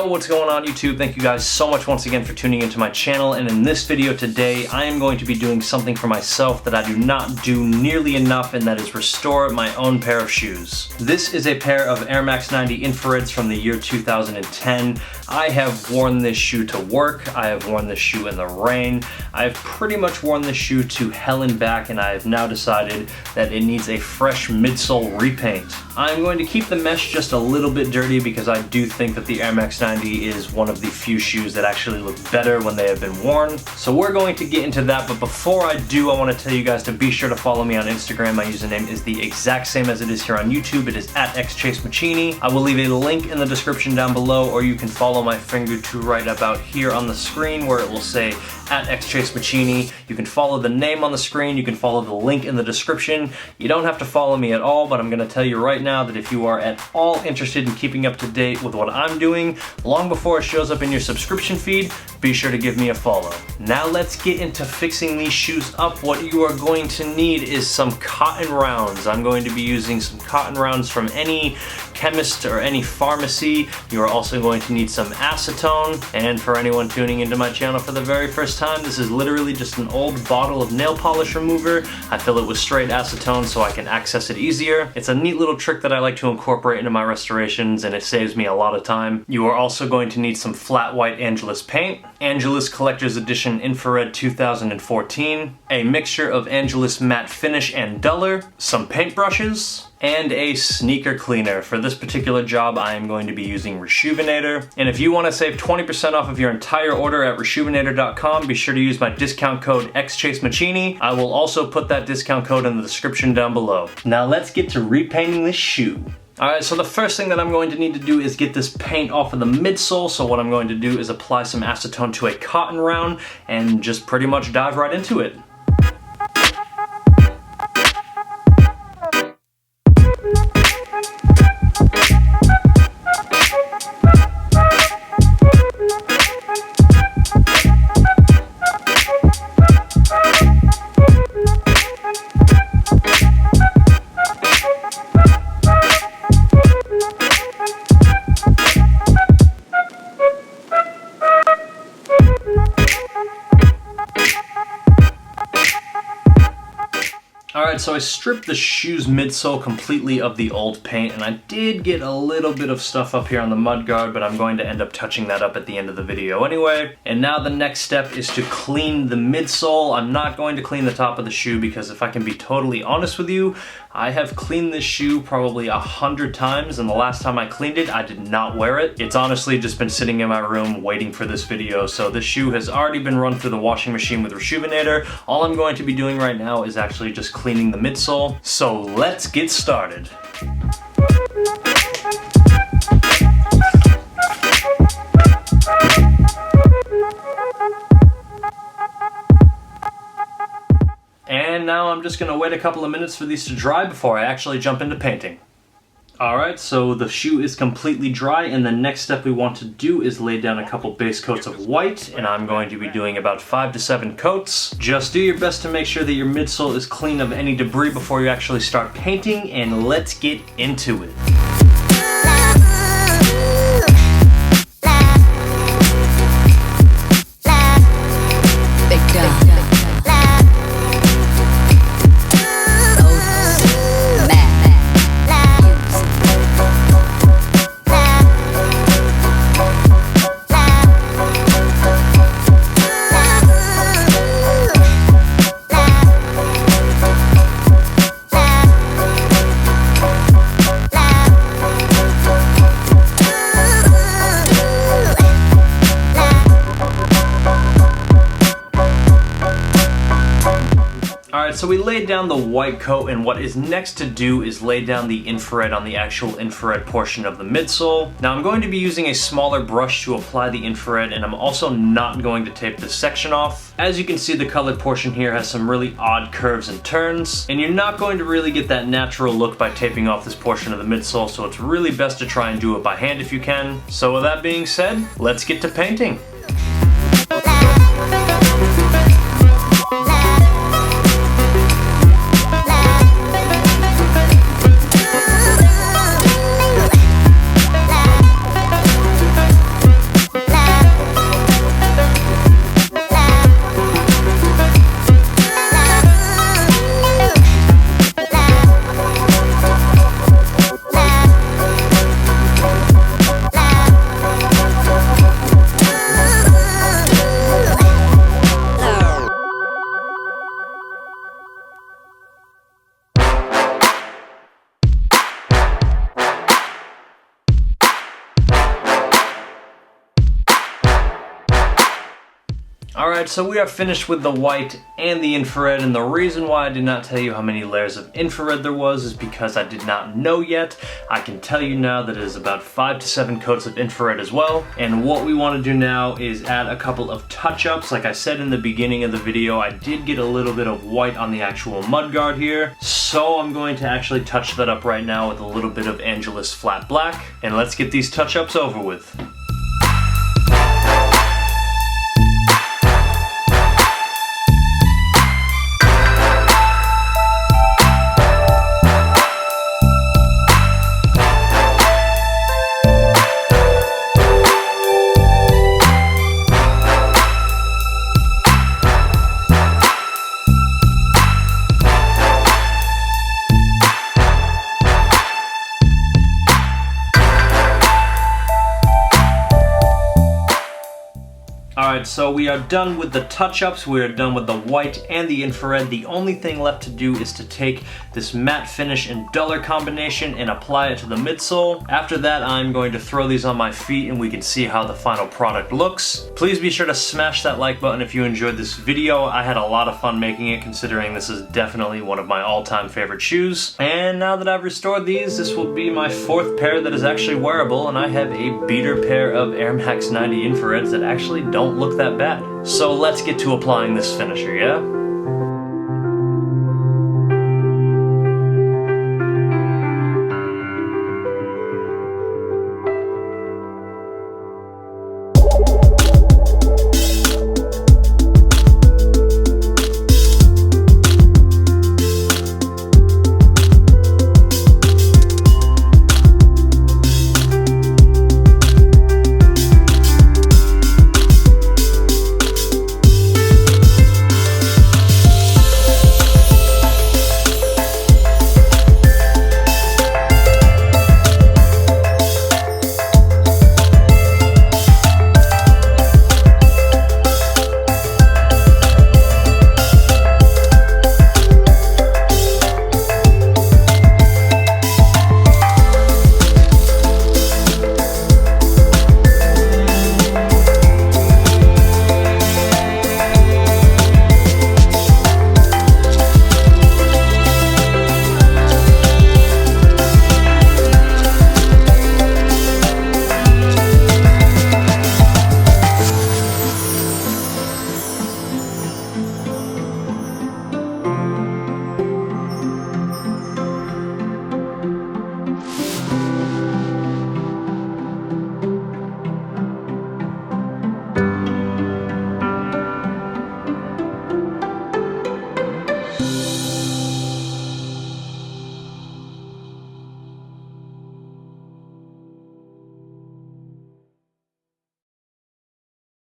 Yo, what's going on YouTube? Thank you guys so much once again for tuning into my channel, and in this video today I am going to be doing something for myself that I do not do nearly enough, and that is restore my own pair of shoes. This is a pair of Air Max 90 Infrareds from the year 2010. I have worn this shoe to work, I have worn this shoe in the rain, I have pretty much worn this shoe to hell and back, and I have now decided that it needs a fresh midsole repaint. I'm going to keep the mesh just a little bit dirty because I do think that the Air Max 90 is one of the few shoes that actually look better when they have been worn. So we're going to get into that, but before I do, I want to tell you guys to be sure to follow me on Instagram. My username is the exact same as it is here on YouTube. It is at xChaseMaccini. I will leave a link in the description down below, or you can follow my finger to right about here on the screen where it will say at xChaseMaccini. You can follow the name on the screen, you can follow the link in the description. You don't have to follow me at all, but I'm going to tell you right now that if you are at all interested in keeping up to date with what I'm doing, long before it shows up in your subscription feed, be sure to give me a follow. Now let's get into fixing these shoes up. What you are going to need is some cotton rounds. I'm going to be using some cotton rounds from any chemist or any pharmacy. You are also going to need some acetone, and for anyone tuning into my channel for the very first time, this is literally just an old bottle of nail polish remover. I fill it with straight acetone so I can access it easier. It's a neat little trick that I like to incorporate into my restorations, and it saves me a lot of time. You are also going to need some flat white Angelus paint, Angelus Collector's Edition Infrared 2014, a mixture of Angelus matte finish and duller, some paintbrushes, and a sneaker cleaner. For this particular job, I am going to be using Reshoevn8r. And if you want to save 20% off of your entire order at Reshoevn8r.com, be sure to use my discount code xChaseMaccini. I will also put that discount code in the description down below. Now let's get to repainting this shoe. Alright, so the first thing that I'm going to need to do is get this paint off of the midsole. So what I'm going to do is apply some acetone to a cotton round and just pretty much dive right into it. Alright, so I stripped the shoe's midsole completely of the old paint, and I did get a little bit of stuff up here on the mudguard, but I'm going to end up touching that up at the end of the video anyway. And now the next step is to clean the midsole. I'm not going to clean the top of the shoe because, if I can be totally honest with you, I have cleaned this shoe probably 100 times, and the last time I cleaned it, I did not wear it. It's honestly just been sitting in my room waiting for this video, so this shoe has already been run through the washing machine with Reshoevn8r. All I'm going to be doing right now is actually just cleaning the midsole. So let's get started. And now I'm just gonna wait a couple of minutes for these to dry before I actually jump into painting. Alright, so the shoe is completely dry, and the next step we want to do is lay down a couple base coats of white, and I'm going to be doing about 5 to 7 coats. Just do your best to make sure that your midsole is clean of any debris before you actually start painting, and let's get into it. So we laid down the white coat, and what is next to do is lay down the infrared on the actual infrared portion of the midsole. Now I'm going to be using a smaller brush to apply the infrared, and I'm also not going to tape this section off. As you can see, the colored portion here has some really odd curves and turns, and you're not going to really get that natural look by taping off this portion of the midsole, so it's really best to try and do it by hand if you can. So with that being said, let's get to painting. Alright, so we are finished with the white and the infrared, and the reason why I did not tell you how many layers of infrared there was is because I did not know yet. I can tell you now that it is about 5 to 7 coats of infrared as well. And what we want to do now is add a couple of touch-ups. Like I said in the beginning of the video, I did get a little bit of white on the actual mudguard here. So I'm going to actually touch that up right now with a little bit of Angelus Flat Black. And let's get these touch-ups over with. Alright, so we are done with the touch-ups, we are done with the white and the infrared. The only thing left to do is to take this matte finish and duller combination and apply it to the midsole. After that, I'm going to throw these on my feet and we can see how the final product looks. Please be sure to smash that like button if you enjoyed this video. I had a lot of fun making it, considering this is definitely one of my all-time favorite shoes. And now that I've restored these, this will be my 4th pair that is actually wearable, and I have a beater pair of Air Max 90 infrareds that actually don't look that bad. So let's get to applying this finisher, yeah?